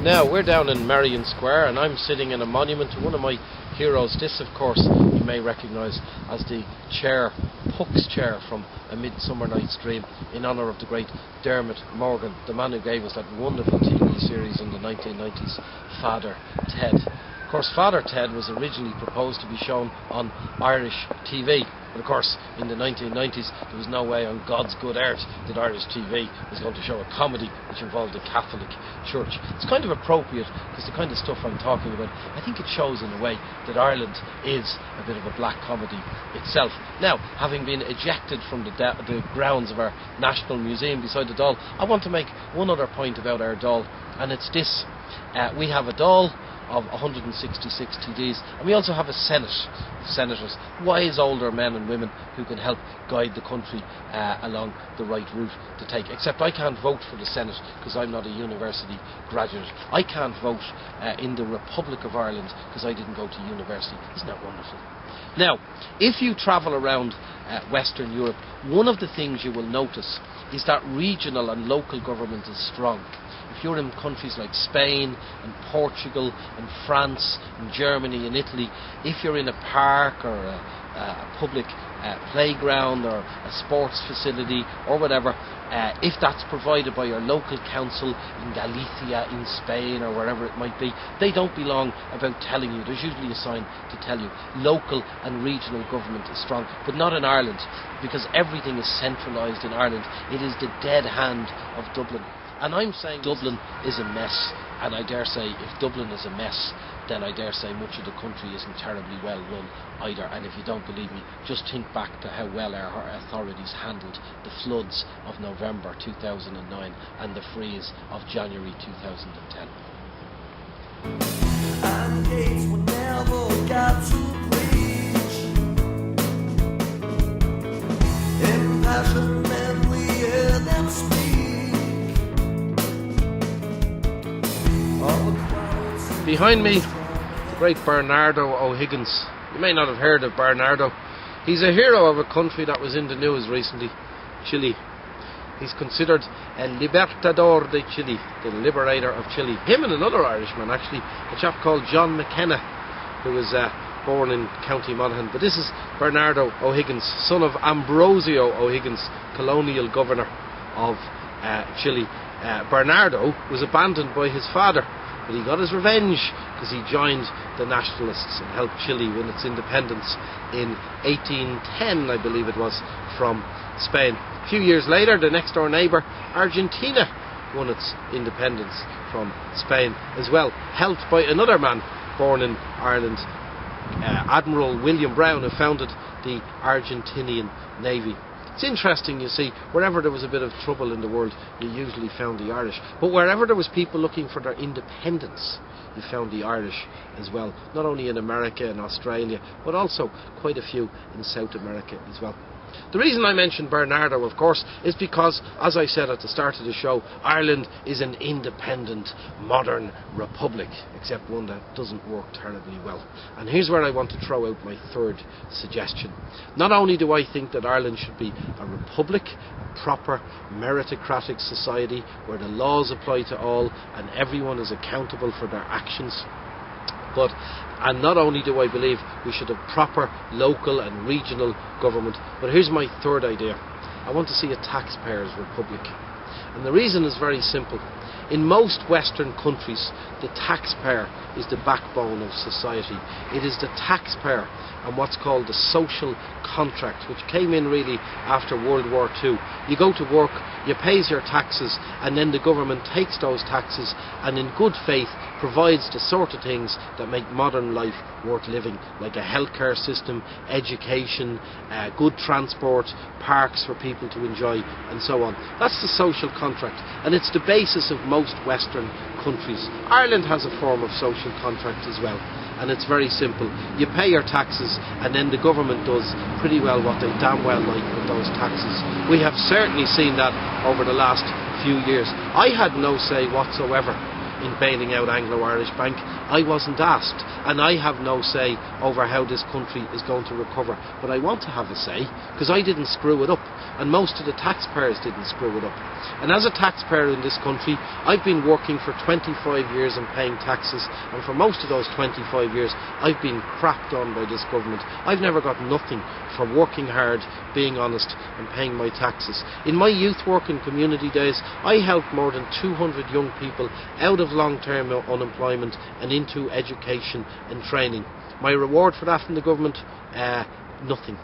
Now, we're down in Merrion Square and I'm sitting in a monument to one of my heroes. This, of course, you may recognise as the chair, Puck's chair from A Midsummer Night's Dream, in honour of the great Dermot Morgan, the man who gave us that wonderful TV series in the 1990s, Father Ted. Of course, Father Ted was originally proposed to be shown on Irish TV. But of course, in the 1990s, there was no way on God's good earth that Irish TV was going to show a comedy which involved the Catholic Church. It's kind of appropriate because the kind of stuff I'm talking about, I think it shows in a way that Ireland is a bit of a black comedy itself. Now, having been ejected from the grounds of our National Museum beside the Dáil, I want to make one other point about our Dáil, and it's this. We have a Dáil of 166 TDs, and we also have a Senate of senators, wise older men and women who can help guide the country along the right route to take. Except I can't vote for the Senate because I'm not a university graduate. I can't vote in the Republic of Ireland because I didn't go to university. Isn't that wonderful? Now, if you travel around Western Europe, one of the things you will notice is that regional and local government is strong. If you're in countries like Spain and Portugal and France and Germany and Italy, if you're in a park or a public playground or a sports facility or whatever, if that's provided by your local council in Galicia, in Spain or wherever it might be, they don't be long about telling you. There's usually a sign to tell you. Local and regional government is strong, but not in Ireland, because everything is centralised in Ireland. It is the dead hand of Dublin. And I'm saying Dublin is a mess, and I dare say if Dublin is a mess, then I dare say much of the country isn't terribly well run either. And if you don't believe me, just think back to how well our authorities handled the floods of November 2009 and the freeze of January 2010. And gates were never got to preach. In passion and we hear them speak. Behind me, the great Bernardo O'Higgins. You may not have heard of Bernardo. He's a hero of a country that was in the news recently, Chile. He's considered a libertador de Chile, the liberator of Chile. Him and another Irishman, actually, a chap called John McKenna, who was born in County Monaghan. But this is Bernardo O'Higgins, son of Ambrosio O'Higgins, colonial governor of Chile. Bernardo was abandoned by his father, but he got his revenge because he joined the nationalists and helped Chile win its independence in 1810, I believe it was, from Spain. A few years later, the next door neighbour, Argentina, won its independence from Spain as well, helped by another man born in Ireland, Admiral William Brown, who founded the Argentinian Navy. It's interesting, you see, wherever there was a bit of trouble in the world, you usually found the Irish. But wherever there was people looking for their independence, you found the Irish as well. Not only in America and Australia, but also quite a few in South America as well. The reason I mentioned Bernardo, of course, is because, as I said at the start of the show, Ireland is an independent, modern republic, except one that doesn't work terribly well. And here's where I want to throw out my third suggestion. Not only do I think that Ireland should be a republic, a proper meritocratic society where the laws apply to all and everyone is accountable for their actions, and not only do I believe we should have proper local and regional government, but here's my third idea. I want to see a taxpayers' republic. And the reason is very simple. In most Western countries, the taxpayer is the backbone of society. It is the taxpayer and what's called the social contract, which came in really after World War II. You go to work, you pay your taxes, and then the government takes those taxes and in good faith provides the sort of things that make modern life worth living, like a healthcare system, education, good transport, parks for people to enjoy, and so on. That's the social contract, and it's the basis of most Western countries. Ireland has a form of social contract as well, and it's very simple. You pay your taxes, and then the government does pretty well what they damn well like with those taxes. We have certainly seen that over the last few years. I had no say whatsoever in bailing out Anglo-Irish Bank. I wasn't asked, and I have no say over how this country is going to recover. But I want to have a say, because I didn't screw it up, and most of the taxpayers didn't screw it up. And as a taxpayer in this country, I've been working for 25 years and paying taxes, and for most of those 25 years I've been crapped on by this government. I've never got nothing for working hard, being honest and paying my taxes. In my youth work and community days, I helped more than 200 young people out of long-term unemployment and into education and training. My reward for that from the government? Nothing.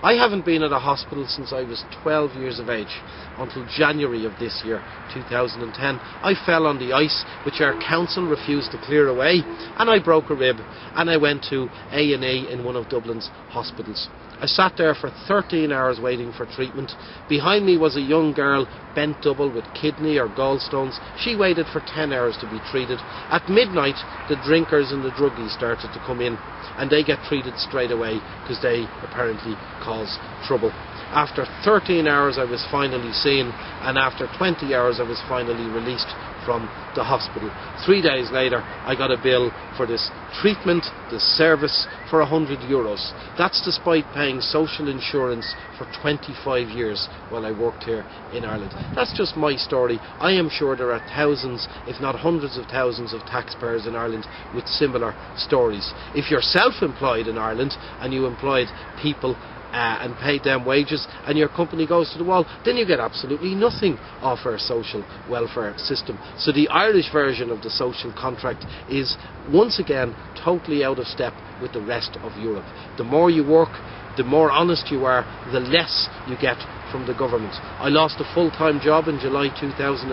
I haven't been at a hospital since I was 12 years of age, until January of this year, 2010. I fell on the ice, which our council refused to clear away, and I broke a rib, and I went to A&E in one of Dublin's hospitals. I sat there for 13 hours waiting for treatment. Behind me was a young girl, bent double with kidney or gallstones. She waited for 10 hours to be treated. At midnight, the drinkers and the druggies started to come in, and they get treated straight away because they apparently cause trouble. After 13 hours I was finally seen, and after 20 hours I was finally released from the hospital. 3 days later I got a bill for this treatment, this service, for €100. That's despite paying social insurance for 25 years while I worked here in Ireland. That's just my story. I am sure there are thousands, if not hundreds of thousands of taxpayers in Ireland with similar stories. If you're self-employed in Ireland and you employed people and paid them wages, and your company goes to the wall, then you get absolutely nothing off our social welfare system. So the Irish version of the social contract is once again totally out of step with the rest of Europe. The more you work, the more honest you are, the less you get from the government. I lost a full-time job in July 2008.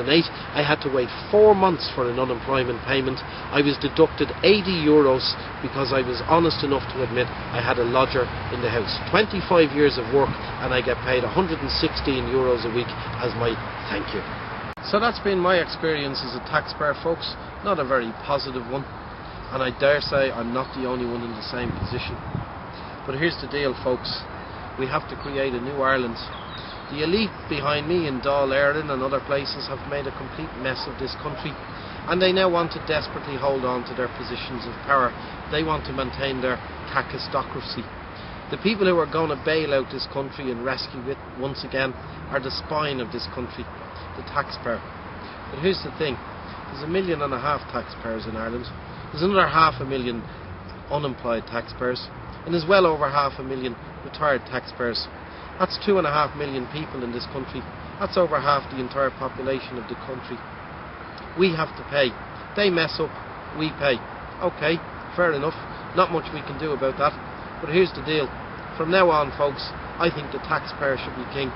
I had to wait 4 months for an unemployment payment. I was deducted €80 because I was honest enough to admit I had a lodger in the house. 25 years of work, and I get paid €116 a week as my thank you. So that's been my experience as a taxpayer, folks. Not a very positive one, and I dare say I'm not the only one in the same position. But here's the deal, folks. We have to create a new Ireland. The elite behind me in Dáil Éireann and other places have made a complete mess of this country, and they now want to desperately hold on to their positions of power. They want to maintain their kakistocracy. The people who are going to bail out this country and rescue it once again are the spine of this country, the taxpayer. But here's the thing. There's 1.5 million taxpayers in Ireland. There's another 500,000 unemployed taxpayers, and there's well over 500,000 retired taxpayers. That's 2.5 million people in this country. That's over half the entire population of the country. We have to pay. They mess up, we pay. Okay, fair enough. Not much we can do about that. But here's the deal. From now on, folks, I think the taxpayer should be king.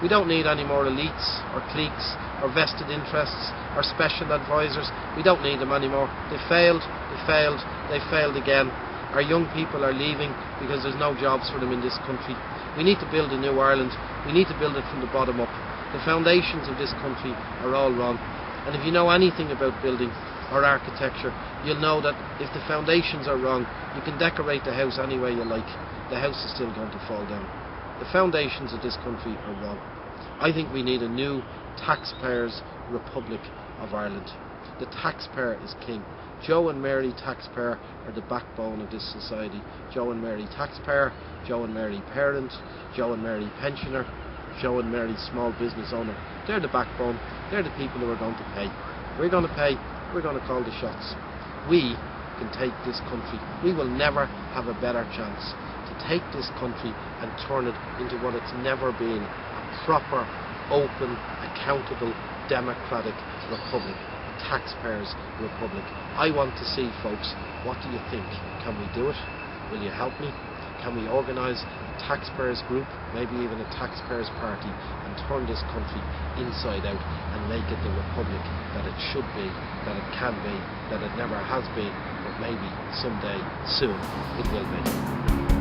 We don't need any more elites or cliques or vested interests or special advisors. We don't need them anymore. They failed, they failed again. Our young people are leaving because there's no jobs for them in this country. We need to build a new Ireland. We need to build it from the bottom up. The foundations of this country are all wrong. And if you know anything about building or architecture, you'll know that if the foundations are wrong, you can decorate the house any way you like. The house is still going to fall down. The foundations of this country are wrong. I think we need a new taxpayers' Republic of Ireland. The taxpayer is king. Joe and Mary taxpayer are the backbone of this society. Joe and Mary taxpayer, Joe and Mary parent, Joe and Mary pensioner, Joe and Mary small business owner. They're the backbone. They're the people who are going to pay. We're going to pay. We're going to call the shots. We can take this country. We will never have a better chance to take this country and turn it into what it's never been, a proper, open, accountable, democratic republic. Taxpayers' republic. I want to see, folks, what do you think? Can we do it? Will you help me? Can we organise a taxpayers group, maybe even a taxpayers party, and turn this country inside out and make it the republic that it should be, that it can be, that it never has been, but maybe someday soon it will be.